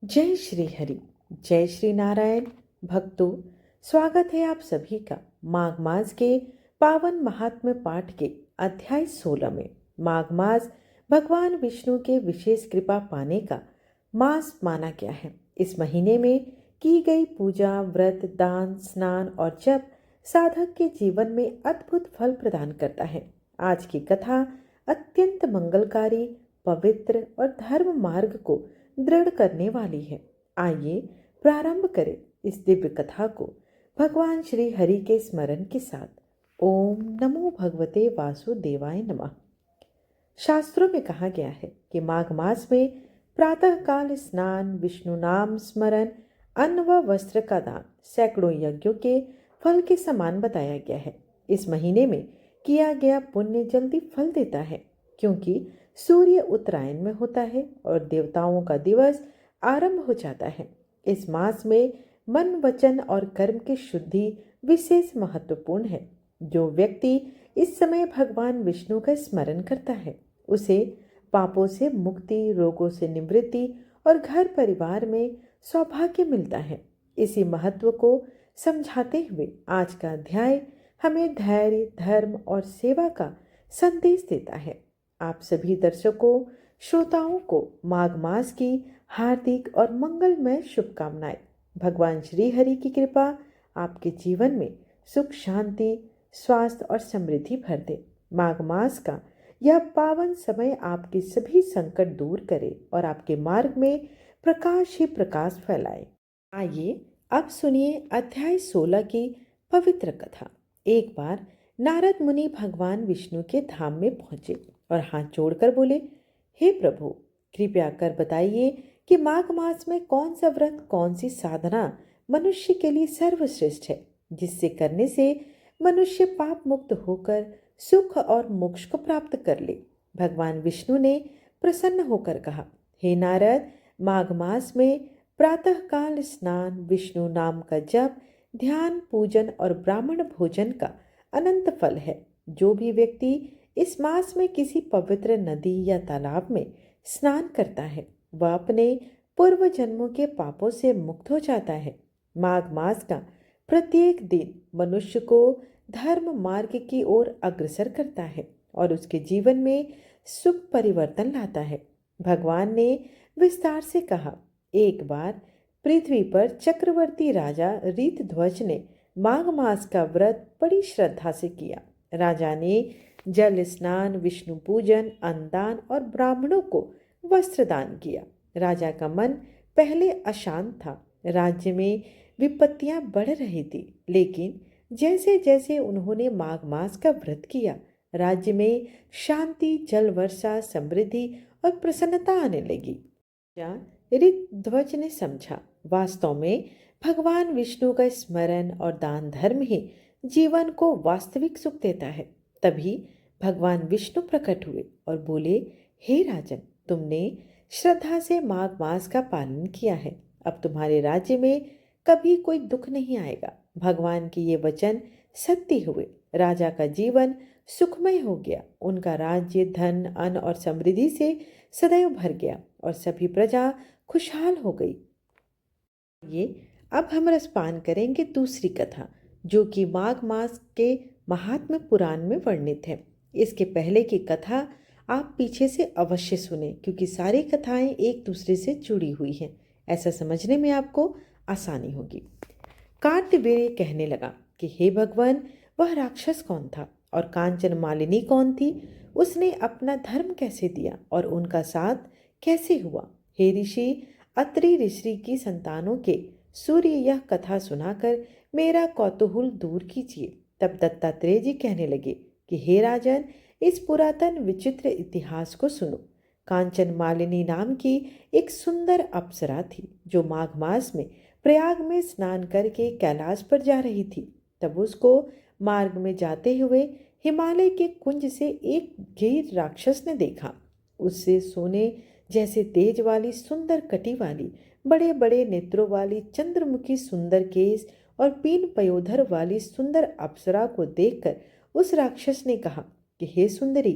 जय श्री हरि। जय श्री नारायण। भक्तों, स्वागत है आप सभी का माघ मास के पावन महात्म्य पाठ के अध्याय 16 में। माघ मास भगवान विष्णु के विशेष कृपा पाने का मास माना गया है। इस महीने में की गई पूजा, व्रत, दान, स्नान और जप साधक के जीवन में अद्भुत फल प्रदान करता है। आज की कथा अत्यंत मंगलकारी, पवित्र और धर्म मार्ग को दृढ़ करने वाली है। आइए प्रारंभ करें इस दिव्य कथा को भगवान श्री हरि के स्मरण के साथ। ओम नमो भगवते वासुदेवाय नमः। शास्त्रों में कहा गया है कि माघ मास में प्रातः काल स्नान, विष्णु नाम स्मरण, अन्न व वस्त्र का दान सैकड़ों यज्ञों के फल के समान बताया गया है। इस महीने में किया गया पुण्य जल्दी फल देता है, क्योंकि सूर्य उत्तरायण में होता है और देवताओं का दिवस आरंभ हो जाता है। इस मास में मन, वचन और कर्म की शुद्धि विशेष महत्वपूर्ण है। जो व्यक्ति इस समय भगवान विष्णु का स्मरण करता है, उसे पापों से मुक्ति, रोगों से निवृत्ति और घर परिवार में सौभाग्य मिलता है। इसी महत्व को समझाते हुए आज का अध्याय हमें धैर्य, धर्म और सेवा का संदेश देता है। आप सभी दर्शकों, श्रोताओं को माघ मास की हार्दिक और मंगलमय शुभकामनाएं। भगवान श्री हरि की कृपा आपके जीवन में सुख, शांति, स्वास्थ्य और समृद्धि भर दे। माघ मास का यह पावन समय आपके सभी संकट दूर करे और आपके मार्ग में प्रकाश ही प्रकाश फैलाए। आइए अब सुनिए अध्याय 16 की पवित्र कथा। एक बार नारद मुनि भगवान विष्णु के धाम में पहुंचे और हाथ जोड़कर बोले, हे प्रभु, कृपया कर बताइए कि माघ मास में कौन सा व्रत, कौन सी साधना मनुष्य के लिए सर्वश्रेष्ठ है, जिससे करने से मनुष्य पाप मुक्त होकर सुख और मोक्ष को प्राप्त कर ले। भगवान विष्णु ने प्रसन्न होकर कहा, हे नारद, माघ मास में प्रातः काल स्नान, विष्णु नाम का जप, ध्यान, पूजन और ब्राह्मण भोजन का अनंत फल है। जो भी व्यक्ति इस मास में किसी पवित्र नदी या तालाब में स्नान करता है, वह अपने पूर्व जन्मों के पापों से मुक्त हो जाता है। माघ मास का प्रत्येक दिन मनुष्य को धर्म मार्ग की ओर अग्रसर करता है और उसके जीवन में सुख परिवर्तन लाता है। भगवान ने विस्तार से कहा, एक बार पृथ्वी पर चक्रवर्ती राजा रीतध्वज ने माघ मास का व्रत बड़ी श्रद्धा से किया। राजा ने जल स्नान, विष्णु पूजन, अन्नदान और ब्राह्मणों को वस्त्र दान किया। राजा का मन पहले अशांत था। राज्य में विपत्तियां बढ़ रही थी, लेकिन जैसे जैसे उन्होंने माघ मास का व्रत किया, राज्य में शांति, जल वर्षा, समृद्धि और प्रसन्नता आने लगी। ऋतध्वज ने समझा, वास्तव में भगवान विष्णु का स्मरण और दान धर्म ही जीवन को वास्तविक सुख देता है। तभी भगवान विष्णु प्रकट हुए और बोले, हे राजन, तुमने श्रद्धा से माघ मास का पालन किया है। अब तुम्हारे राज्य में कभी कोई दुख नहीं आएगा। भगवान के ये वचन सत्य हुए। राजा का जीवन सुखमय हो गया। उनका राज्य धन, अन्न और समृद्धि से सदैव भर गया और सभी प्रजा खुशहाल हो गई। ये अब हम रसपान करेंगे दूसरी कथा, जो कि माघ मास के महात्म्य पुराण में वर्णित है। इसके पहले की कथा आप पीछे से अवश्य सुने, क्योंकि सारी कथाएं एक दूसरे से जुड़ी हुई हैं। ऐसा समझने में आपको आसानी होगी। कार्तवीर्य कहने लगा कि हे भगवान, वह राक्षस कौन था और कांचन मालिनी कौन थी? उसने अपना धर्म कैसे दिया और उनका साथ कैसे हुआ? हे ऋषि, अत्रि ऋषि की संतानों के सूर्य, यह कथा सुनाकर मेरा कौतूहल दूर कीजिए। तब दत्तात्रेय जी कहने लगे कि हे राजन, इस पुरातन विचित्र इतिहास को सुनो। कांचन मालिनी नाम की एक सुंदर अप्सरा थी, जो माघ मास में प्रयाग में स्नान करके कैलाश पर जा रही थी। तब उसको मार्ग में जाते हुए हिमालय के कुंज से एक गिर राक्षस ने देखा। उससे सोने जैसे तेज वाली, सुंदर कटी वाली, बड़े बड़े नेत्रों वाली, चंद्रमुखी सुंदर केस और पीन पयोधर वाली सुंदर अप्सरा को देखकर उस राक्षस ने कहा कि हे सुंदरी,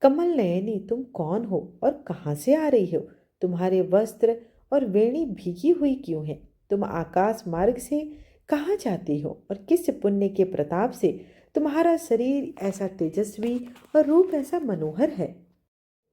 कमल नयनी, तुम कौन हो और कहाँ से आ रही हो? तुम्हारे वस्त्र और वेणी भीगी हुई क्यों है? तुम आकाश मार्ग से कहाँ जाती हो और किस पुण्य के प्रताप से तुम्हारा शरीर ऐसा तेजस्वी और रूप ऐसा मनोहर है?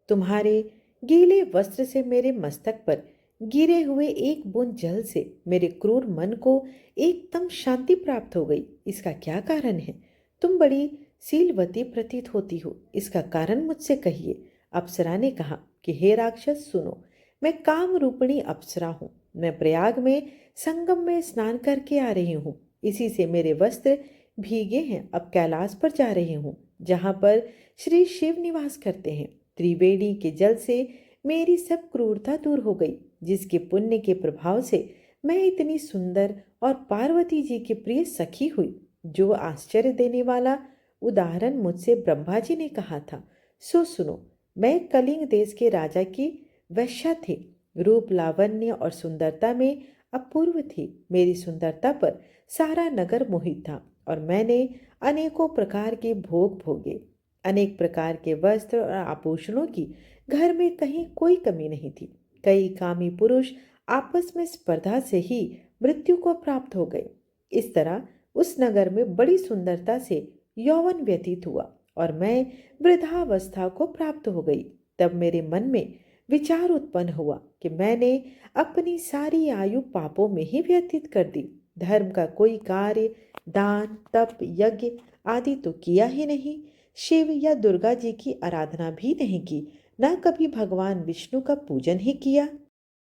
तुम्हारे गीले वस्त्र से मेरे मस्तक पर गिरे हुए एक बूंद जल से मेरे क्रूर मन को एकदम शांति प्राप्त हो गई। इसका क्या कारण है? तुम बड़ी सीलवती प्रतीत होती हो, इसका कारण मुझसे कहिए। अप्सरा ने कहा कि हे राक्षस सुनो, मैं काम रूपिणी अप्सरा हूँ। मैं प्रयाग में संगम में स्नान करके आ रही हूँ। इसी से मेरे वस्त्र भीगे हैं। अब कैलाश पर जा रही हूँ, जहाँ पर श्री शिव निवास करते हैं। त्रिवेणी के जल से मेरी सब क्रूरता दूर हो गई, जिसके पुण्य के प्रभाव से मैं इतनी सुंदर और पार्वती जी की प्रिय सखी हुई। जो आश्चर्य देने वाला उदाहरण मुझसे ब्रह्मा जी ने कहा था, सो सुनो। मैं कलिंग देश के राजा की वैश्या थी। रूप लावण्य और सुंदरता में अपूर्व थी। मेरी सुंदरता पर सारा नगर मोहित था और मैंने अनेकों प्रकार के भोग भोगे। अनेक प्रकार के वस्त्र और आभूषणों की घर में कहीं कोई कमी नहीं थी। कई कामी पुरुष आपस में स्पर्धा से ही मृत्यु को प्राप्त हो गए। इस तरह उस नगर में बड़ी सुंदरता से यौवन व्यतीत हुआ और मैं वृद्धावस्था को प्राप्त हो गई। तब मेरे मन में विचार उत्पन्न हुआ कि मैंने अपनी सारी आयु पापों में ही व्यतीत कर दी। धर्म का कोई कार्य, दान, तप, यज्ञ आदि तो किया ही नहीं। शिव या दुर्गा जी की आराधना भी नहीं की, न कभी भगवान विष्णु का पूजन ही किया।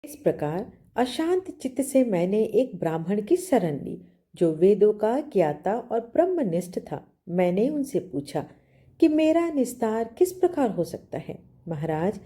इस प्रकार अशांत चित्त से मैंने एक ब्राह्मण की शरण ली, जो वेदों का ज्ञाता और ब्रह्मनिष्ठ था। मैंने उनसे पूछा कि मेरा निस्तार किस प्रकार हो सकता है। महाराज,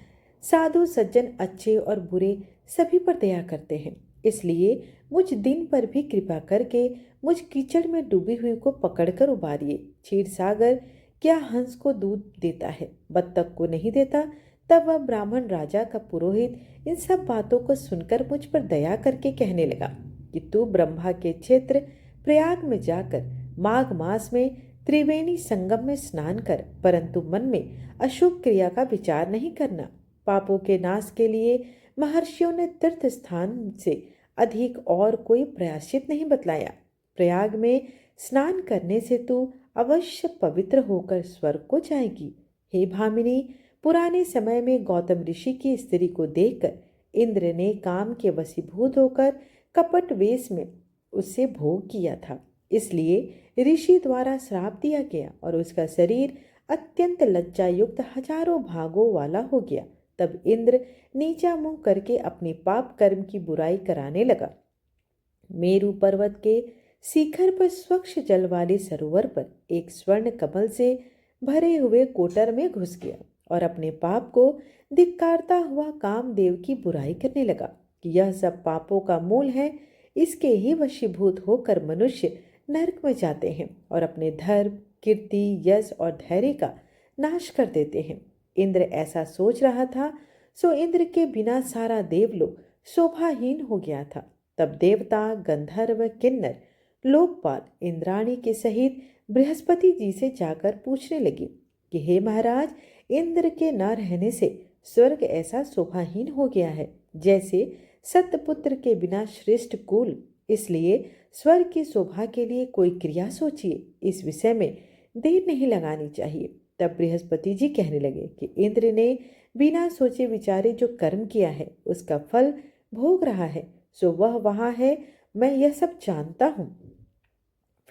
साधु सज्जन अच्छे और बुरे सभी पर दया करते हैं, इसलिए मुझ दिन पर भी कृपा करके मुझ कीचड़ में डूबी हुई को पकड़कर उबारिए। क्षीर सागर क्या हंस को दूध देता है, बत्तख को नहीं देता? तब वह ब्राह्मण राजा का पुरोहित इन सब बातों को सुनकर मुझ पर दया करके कहने लगा कि तू ब्रह्मा के क्षेत्र प्रयाग में जाकर माघ मास में त्रिवेणी संगम में स्नान कर, परंतु मन में अशुभ क्रिया का विचार नहीं करना। पापों के नाश के लिए महर्षियों ने तीर्थ स्थान से अधिक और कोई प्रायश्चित नहीं बतलाया। प्रयाग में स्नान करने से तू अवश्य पवित्र होकर स्वर्ग को जाएगी। हे भामिनी, पुराने समय में गौतम ऋषि की स्त्री को देखकर इंद्र ने काम के वशीभूत होकर कपट वेश में उससे भोग किया था। इसलिए ऋषि द्वारा श्राप दिया गया और उसका शरीर अत्यंत लज्जायुक्त हजारों भागों वाला हो गया। तब इंद्र नीचा मुंह करके अपने पाप कर्म की बुराई कराने लगा। मेरु पर्वत के शिखर पर स्वच्छ जल वाले सरोवर पर एक स्वर्ण कमल से भरे हुए कोटर में घुस गया और अपने पाप को धिक्कारता हुआ कामदेव की बुराई करने लगा कि यह सब पापों का मूल है। इसके ही वशीभूत होकर मनुष्य नरक में जाते हैं और अपने धर्म, कीर्ति, यश और धैर्य का नाश कर देते हैं। इंद्र ऐसा सोच रहा था, सो इंद्र के बिना सारा देवलोक शोभाहीन हो गया था। तब देवता, गंधर्व, किन्नर, लोकपाल इंद्राणी के सहित बृहस्पति जी से जाकर पूछने लगे कि हे महाराज, इंद्र के न रहने से स्वर्ग ऐसा शोभाहीन हो गया है जैसे सतपुत्र के बिना श्रेष्ठ कुल। इसलिए स्वर्ग की शोभा के लिए कोई क्रिया सोचिए, इस विषय में देर नहीं लगानी चाहिए। तब बृहस्पति जी कहने लगे कि इंद्र ने बिना सोचे विचारे जो कर्म किया है उसका फल भोग रहा है, सो वह वहाँ है, मैं यह सब जानता हूँ।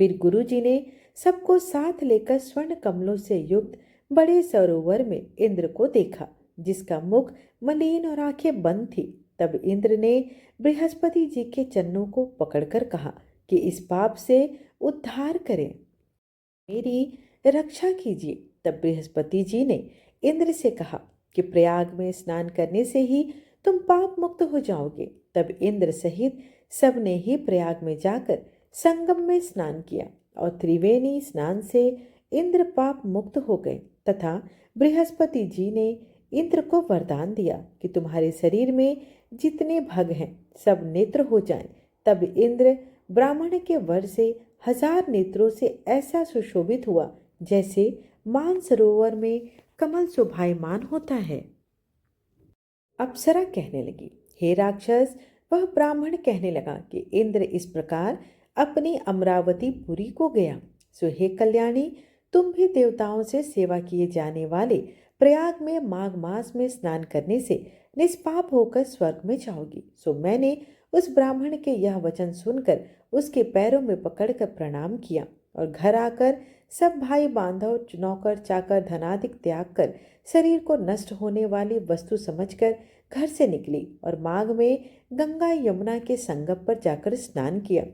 फिर गुरु जी ने सबको साथ लेकर स्वर्ण कमलों से युक्त बड़े सरोवर में इंद्र को देखा, जिसका मुख मलिन और आंखें बंद थी। तब इंद्र ने बृहस्पति जी के चरणों को पकड़कर कहा कि इस पाप से उद्धार करें, मेरी रक्षा कीजिए। तब बृहस्पति जी ने इंद्र से कहा कि प्रयाग में स्नान करने से ही तुम पाप मुक्त हो जाओगे। तब इंद्र सहित सबने ही प्रयाग में जाकर संगम में स्नान किया और त्रिवेणी स्नान से इंद्र पाप मुक्त हो गए तथा बृहस्पति जी ने इंद्र को वरदान दिया कि तुम्हारे शरीर में जितने भग हैं सब नेत्र हो जाएं। तब इंद्र ब्राह्मण के वर से 1000 नेत्रों से ऐसा सुशोभित हुआ जैसे मानसरोवर में कमल शोभायमान होता है। अप्सरा कहने लगी, हे राक्षस, वह ब्राह्मण कहने लगा कि इंद्र इस प्रकार अपनी अमरावतीपुरी को गया। सो हे कल्याणी, तुम भी देवताओं से सेवा किए जाने वाले प्रयाग में माघ मास में स्नान करने से निष्पाप होकर स्वर्ग में जाओगी। सो मैंने उस ब्राह्मण के यह वचन सुनकर उसके पैरों में पकड़कर प्रणाम किया और घर आकर सब भाई बांधव नौकर चाकर धनादिक त्याग कर शरीर को नष्ट होने वाली वस्तु समझकर घर से निकली और माघ में गंगा यमुना के संगम पर जाकर स्नान किया।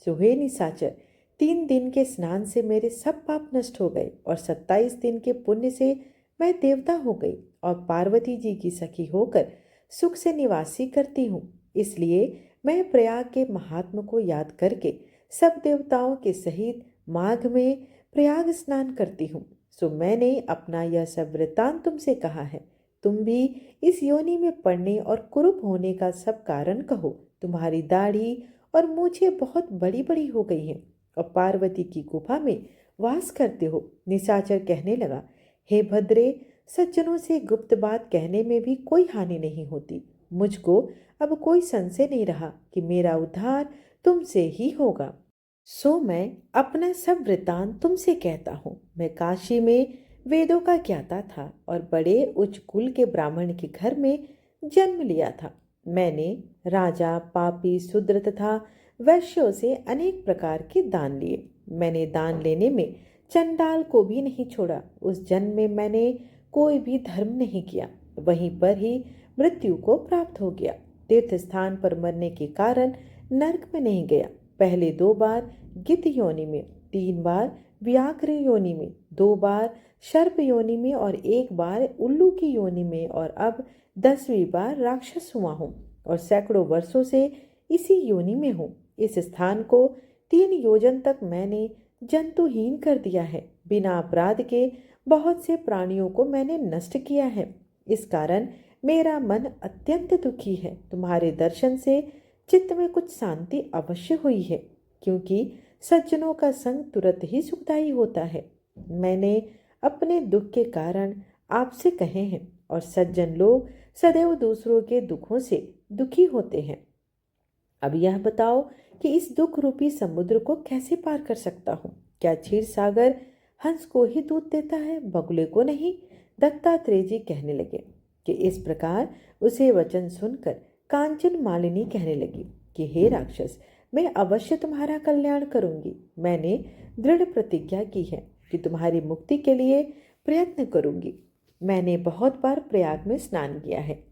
सुहे निशाचर, 3 दिन के स्नान से मेरे सब पाप नष्ट हो गए और 27 दिन के पुण्य से मैं देवता हो गई और पार्वती जी की सखी होकर सुख से निवासी करती हूँ। इसलिए मैं प्रयाग के महात्म को याद करके सब देवताओं के सहित माघ में प्रयाग स्नान करती हूँ। सो मैंने अपना यह सब वृत्तांत तुमसे कहा है। तुम भी इस योनि में पड़ने और कुरूप होने का सब कारण कहो। तुम्हारी दाढ़ी और मूछें बहुत बड़ी बड़ी हो गई हैं और पार्वती की गुफा में वास करते हो। निशाचर कहने लगा, हे भद्रे, सज्जनों से गुप्त बात कहने में भी कोई हानि नहीं होती। मुझको अब कोई संशय नहीं रहा कि मेरा उद्धार तुमसे ही होगा। सो मैं अपना सब वृत्तांत तुमसे कहता हूँ। मैं काशी में वेदों का ज्ञाता था और बड़े उच्च कुल के ब्राह्मण के घर में जन्म लिया था। मैंने राजा, पापी, शूद्र तथा वैश्यों से अनेक प्रकार के दान लिए। मैंने दान लेने में चंडाल को भी नहीं छोड़ा। उस जन्म में मैंने कोई भी धर्म नहीं किया, वहीं पर ही मृत्यु को प्राप्त हो गया। तीर्थ स्थान पर मरने के कारण नरक में नहीं गया। पहले 2 बार गिद्ध योनि में, 3 बार व्याघ्र योनि में, 2 बार सर्प योनि में और 1 बार उल्लू की योनि में और अब 10वीं बार राक्षस हुआ हूँ और सैकड़ों वर्षों से इसी योनि में हूँ। इस स्थान को 3 योजन तक मैंने जंतुहीन कर दिया है। बिना अपराध के बहुत से प्राणियों को मैंने नष्ट किया है। इस कारण मेरा मन अत्यंत दुखी है। तुम्हारे दर्शन से चित्त में कुछ शांति अवश्य हुई है, क्योंकि सज्जनों का संग तुरंत ही सुखदायी होता है। मैंने अपने दुख के कारण आपसे कहे हैं और सज्जन लोग सदैव दूसरों के दुखों से दुखी होते हैं। अब यह बताओ कि इस दुख रूपी समुद्र को कैसे पार कर सकता हूँ? क्या क्षीर सागर हंस को ही दूध देता है, बगुले को नहीं? दत्तात्रेय जी कहने लगे कि इस प्रकार उसे वचन सुनकर कांचन मालिनी कहने लगी कि हे राक्षस, मैं अवश्य तुम्हारा कल्याण करूंगी। मैंने दृढ़ प्रतिज्ञा की है कि तुम्हारी मुक्ति के लिए प्रयत्न करूंगी। मैंने बहुत बार प्रयाग में स्नान किया है।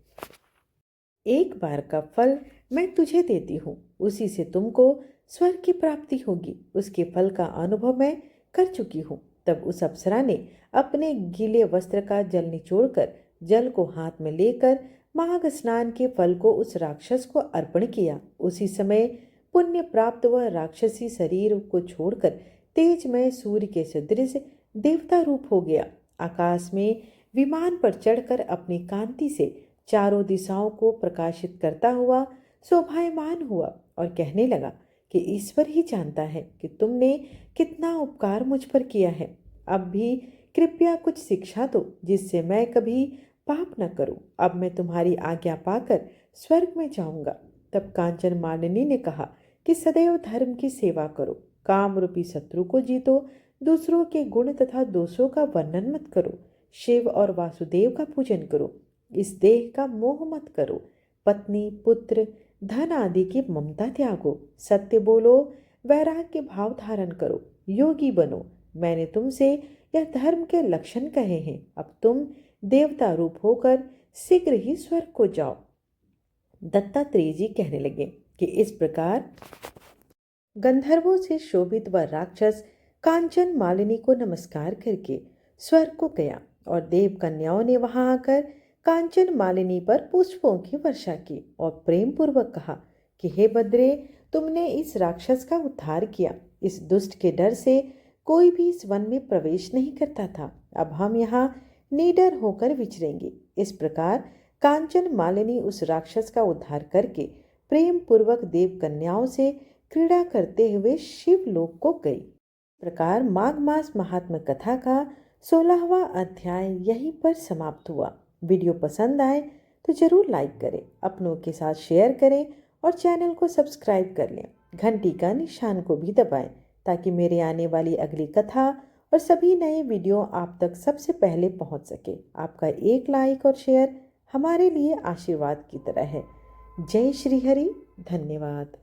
एक बार का फल मैं तुझे देती हूँ, उसी से तुमको स्वर्ग की प्राप्ति होगी। उसके फल का अनुभव मैं कर चुकी हूँ। तब उस अप्सरा ने अपने गीले वस्त्र का जल निचोड़कर जल को हाथ में लेकर माघ स्नान के फल को उस राक्षस को अर्पण किया। उसी समय पुण्य प्राप्त वह राक्षसी शरीर को छोड़कर तेजमय सूर्य के सदृश देवता रूप हो गया। आकाश में विमान पर चढ़कर अपनी कांति से चारों दिशाओं को प्रकाशित करता हुआ शोभायमान हुआ और कहने लगा कि ईश्वर ही जानता है कि तुमने कितना उपकार मुझ पर किया है। अब भी कृपया कुछ शिक्षा दो, जिससे मैं कभी पाप न करूं। अब मैं तुम्हारी आज्ञा पाकर स्वर्ग में जाऊंगा। तब कांचन मालिनी ने कहा कि सदैव धर्म की सेवा करो, काम रूपी शत्रु को जीतो, दूसरों के गुण तथा दोषों का वर्णन मत करो, शिव और वासुदेव का पूजन करो, इस देह का मोह मत करो, पत्नी, पुत्र, धन आदि की ममता त्यागो, सत्य बोलो, वैराग्य भाव धारण करो, योगी बनो। मैंने तुमसे यह धर्म के लक्षण कहे हैं। अब तुम देवता रूप होकर शीघ्र ही स्वर्ग को जाओ। दत्तात्रेय जी कहने लगे कि इस प्रकार गंधर्वों से शोभित वह राक्षस कांचन मालिनी को नमस्कार करके स्वर्ग को गया और देव कन्याओं ने वहां आकर कांचन मालिनी पर पुष्पों की वर्षा की और प्रेम पूर्वक कहा कि हे भद्रे, तुमने इस राक्षस का उद्धार किया। इस दुष्ट के डर से कोई भी इस वन में प्रवेश नहीं करता था। अब हम यहाँ निडर होकर विचरेंगे। इस प्रकार कांचन मालिनी उस राक्षस का उद्धार करके प्रेम पूर्वक देव कन्याओं से क्रीड़ा करते हुए शिवलोक को गई। इस प्रकार माघ मास महात्म्य कथा का 16वां अध्याय यहीं पर समाप्त हुआ। वीडियो पसंद आए तो जरूर लाइक करें, अपनों के साथ शेयर करें और चैनल को सब्सक्राइब कर लें। घंटी का निशान को भी दबाएं ताकि मेरे आने वाली अगली कथा और सभी नए वीडियो आप तक सबसे पहले पहुंच सके। आपका एक लाइक और शेयर हमारे लिए आशीर्वाद की तरह है। जय श्री हरि। धन्यवाद।